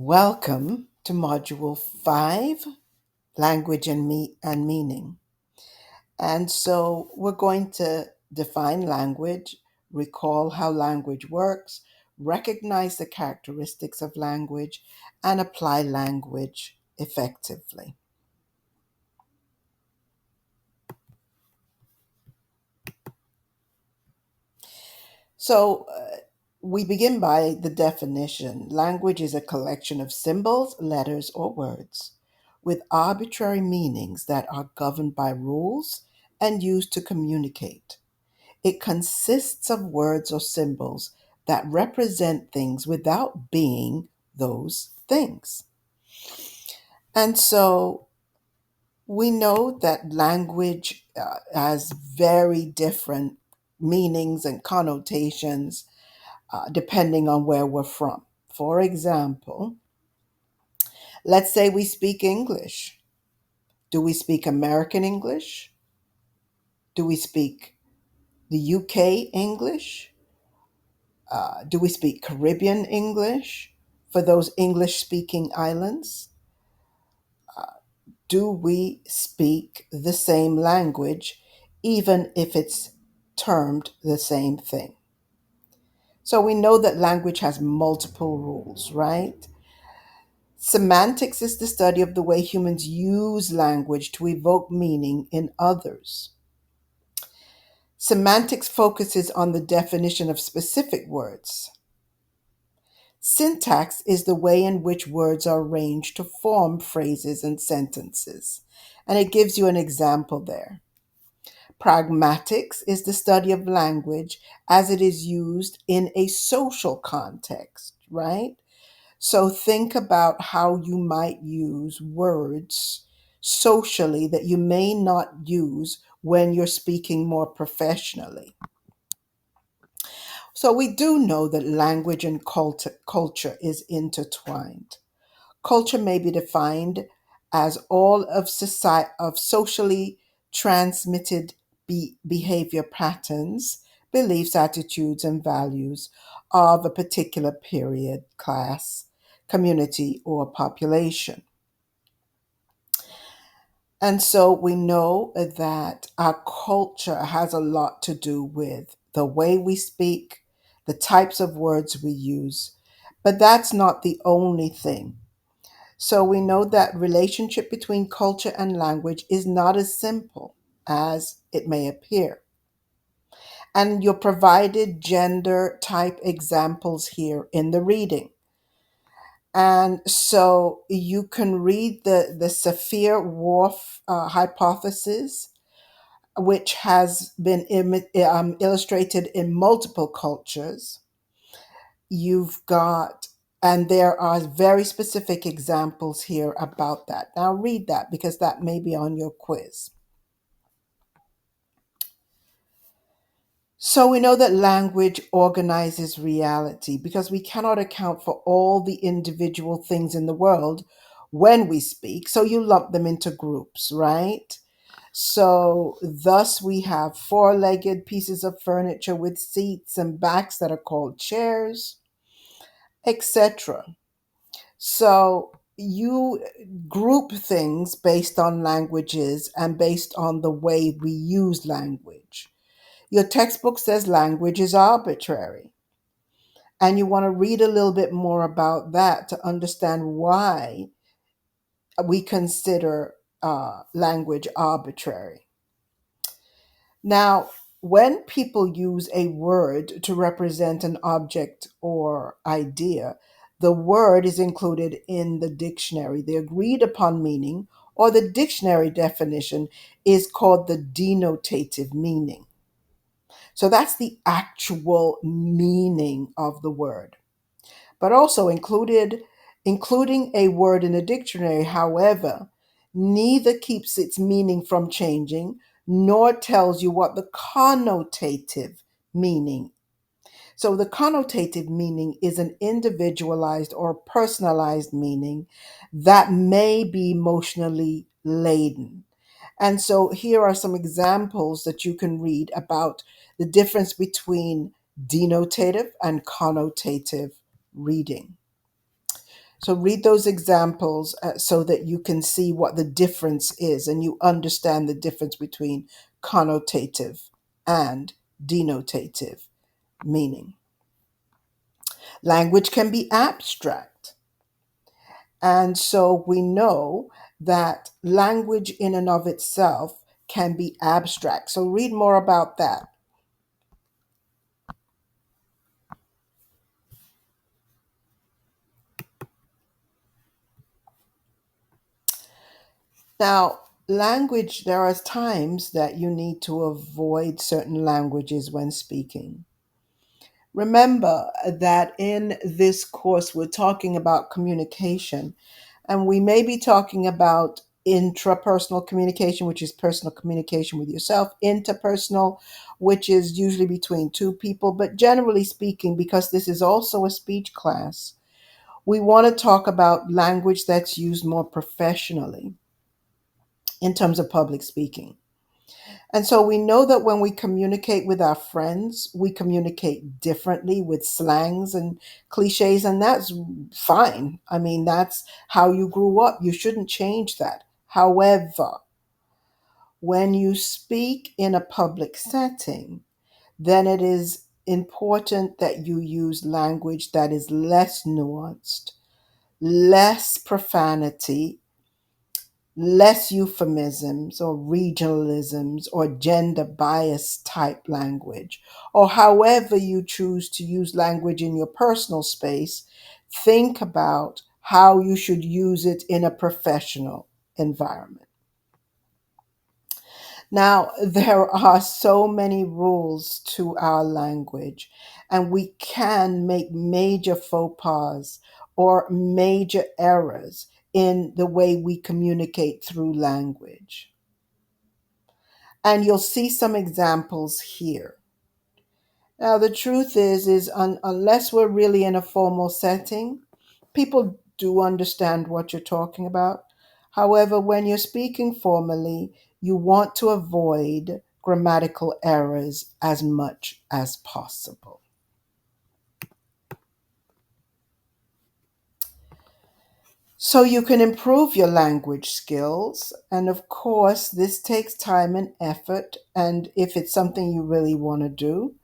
Welcome to Module 5, Language and Meaning. And so we're going to define language, recall how language works, recognize the characteristics of language, and apply language effectively. So we begin by the definition. Language is a collection of symbols, letters, or words with arbitrary meanings that are governed by rules and used to communicate. It consists of words or symbols that represent things without being those things. And so we know that language has very different meanings and connotations depending on where we're from. For example, let's say we speak English. Do we speak American English? Do we speak the UK English? Do we speak Caribbean English for those English speaking islands? Do we speak the same language, even if it's termed the same thing? So we know that language has multiple rules, right? Semantics is the study of the way humans use language to evoke meaning in others. Semantics focuses on the definition of specific words. Syntax is the way in which words are arranged to form phrases and sentences. And it gives you an example there. Pragmatics is the study of language as it is used in a social context, right? So think about how you might use words socially that you may not use when you're speaking more professionally. So we do know that language and culture is intertwined. Culture may be defined as all of socially transmitted behavior patterns, beliefs, attitudes, and values of a particular period, class, community, or population. And so we know that our culture has a lot to do with the way we speak, the types of words we use, but that's not the only thing. So we know that relationship between culture and language is not as simple as it may appear. And you're provided gender type examples here in the reading. And so you can read the Sapir-Whorf hypothesis, which has been illustrated in multiple cultures. You've got, and there are very specific examples here about that. Now, read that because that may be on your quiz. So, we know that language organizes reality because we cannot account for all the individual things in the world when we speak. So, you lump them into groups, right? So, thus, we have four legged pieces of furniture with seats and backs that are called chairs, etc. So you group things based on languages and based on the way we use language. Your textbook says language is arbitrary, and you want to read a little bit more about that to understand why we consider language arbitrary. Now, when people use a word to represent an object or idea, the word is included in the dictionary. The agreed upon meaning or the dictionary definition is called the denotative meaning. So that's the actual meaning of the word. But also including a word in a dictionary, however, neither keeps its meaning from changing nor tells you what the connotative meaning. So the connotative meaning is an individualized or personalized meaning that may be emotionally laden. And so here are some examples that you can read about the difference between denotative and connotative reading. So read those examples so that you can see what the difference is and you understand the difference between connotative and denotative meaning. Language can be abstract. And so we know that language in and of itself can be abstract. So read more about that. Now, language, there are times that you need to avoid certain languages when speaking. Remember that in this course, we're talking about communication, and we may be talking about intrapersonal communication, which is personal communication with yourself, interpersonal, which is usually between two people. But generally speaking, because this is also a speech class, we want to talk about language that's used more professionally in terms of public speaking. And so we know that when we communicate with our friends, we communicate differently with slangs and cliches, and that's fine. I mean, that's how you grew up. You shouldn't change that. However, when you speak in a public setting, then it is important that you use language that is less nuanced, less profanity, less euphemisms or regionalisms or gender bias type language, or however you choose to use language in your personal space, think about how you should use it in a professional environment. Now, there are so many rules to our language, and we can make major faux pas or major errors in the way we communicate through language. And you'll see some examples here. Now, the truth is unless we're really in a formal setting, people do understand what you're talking about. However, when you're speaking formally, you want to avoid grammatical errors as much as possible. So you can improve your language skills. And of course, this takes time and effort. And if it's something you really want to do,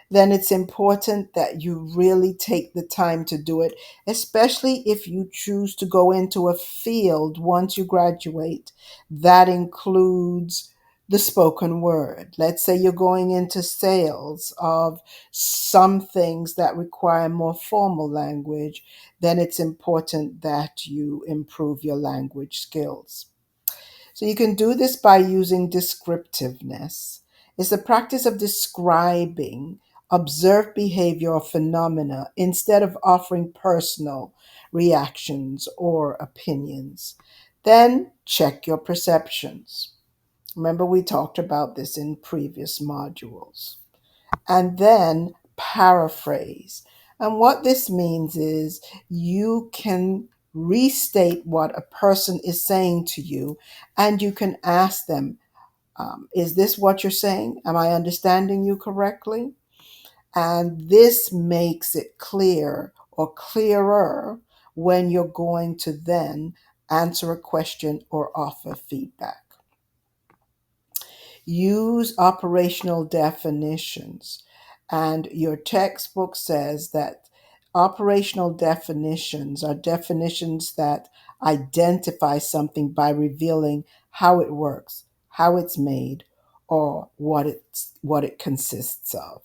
then it's important that you really take the time to do it, especially if you choose to go into a field once you graduate that includes the spoken word. Let's say you're going into sales of some things that require more formal language, then it's important that you improve your language skills. So you can do this by using descriptiveness. It's the practice of describing observed behavior or phenomena instead of offering personal reactions or opinions. Then check your perceptions. Remember, we talked about this in previous modules. And then paraphrase. And what this means is you can restate what a person is saying to you, and you can ask them, is this what you're saying? Am I understanding you correctly? And this makes it clear or clearer when you're going to then answer a question or offer feedback. Use operational definitions. And your textbook says that operational definitions are definitions that identify something by revealing how it works, how it's made, or what it consists of.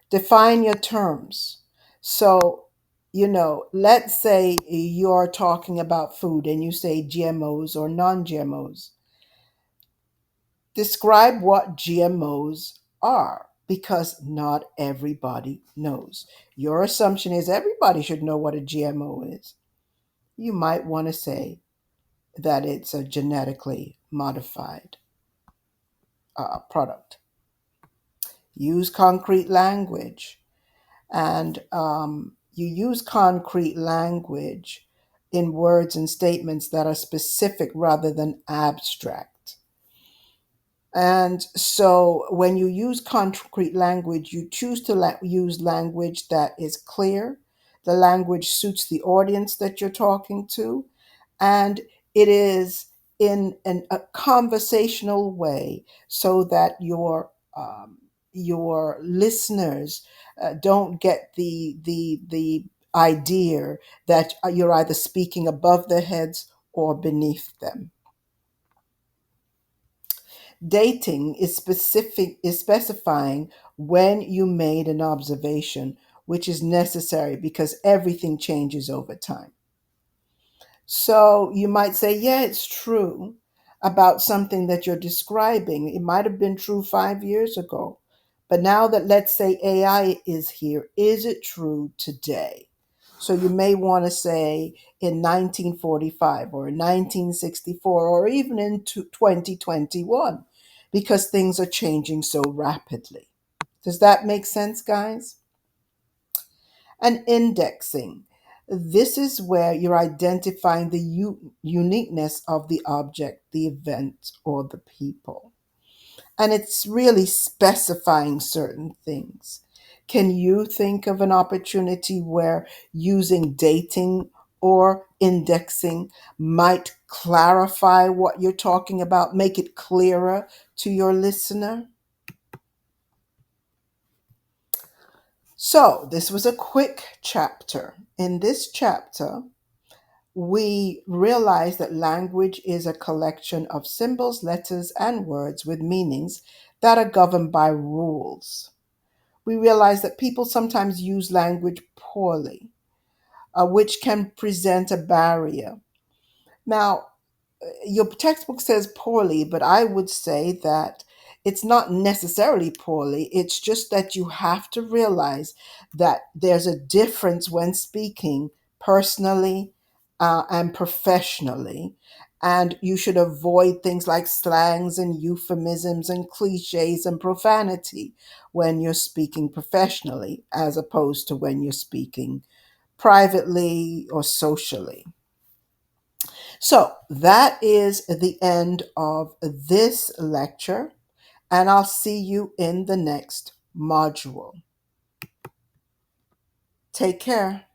Define your terms. So, let's say you're talking about food and you say GMOs or non GMOs. Describe what GMOs are because not everybody knows. Your assumption is everybody should know what a GMO is. You might want to say that it's a genetically modified product. Use concrete language. And you use concrete language in words and statements that are specific rather than abstract. And so when you use concrete language, you choose to use language that is clear, The language suits the audience that you're talking to, and it is in a conversational way so that your listeners don't get the idea that you're either speaking above their heads or beneath them. Dating is specifying when you made an observation, which is necessary because everything changes over time. So you might say, yeah, it's true about something that you're describing. It might have been true 5 years ago. But now that, let's say, AI is here, is it true today? So you may want to say in 1945 or in 1964 or even in 2021 because things are changing so rapidly. Does that make sense, guys? And indexing. This is where you're identifying the uniqueness of the object, the event, or the people. And it's really specifying certain things. Can you think of an opportunity where using dating or indexing might clarify what you're talking about, make it clearer to your listener? So, this was a quick chapter. In this chapter, we realize that language is a collection of symbols, letters, and words with meanings that are governed by rules. We realize that people sometimes use language poorly, which can present a barrier. Now, your textbook says poorly, but I would say that it's not necessarily poorly. It's just that you have to realize that there's a difference when speaking personally and professionally. And you should avoid things like slangs and euphemisms and cliches and profanity when you're speaking professionally, as opposed to when you're speaking privately or socially. So that is the end of this lecture, and I'll see you in the next module. Take care.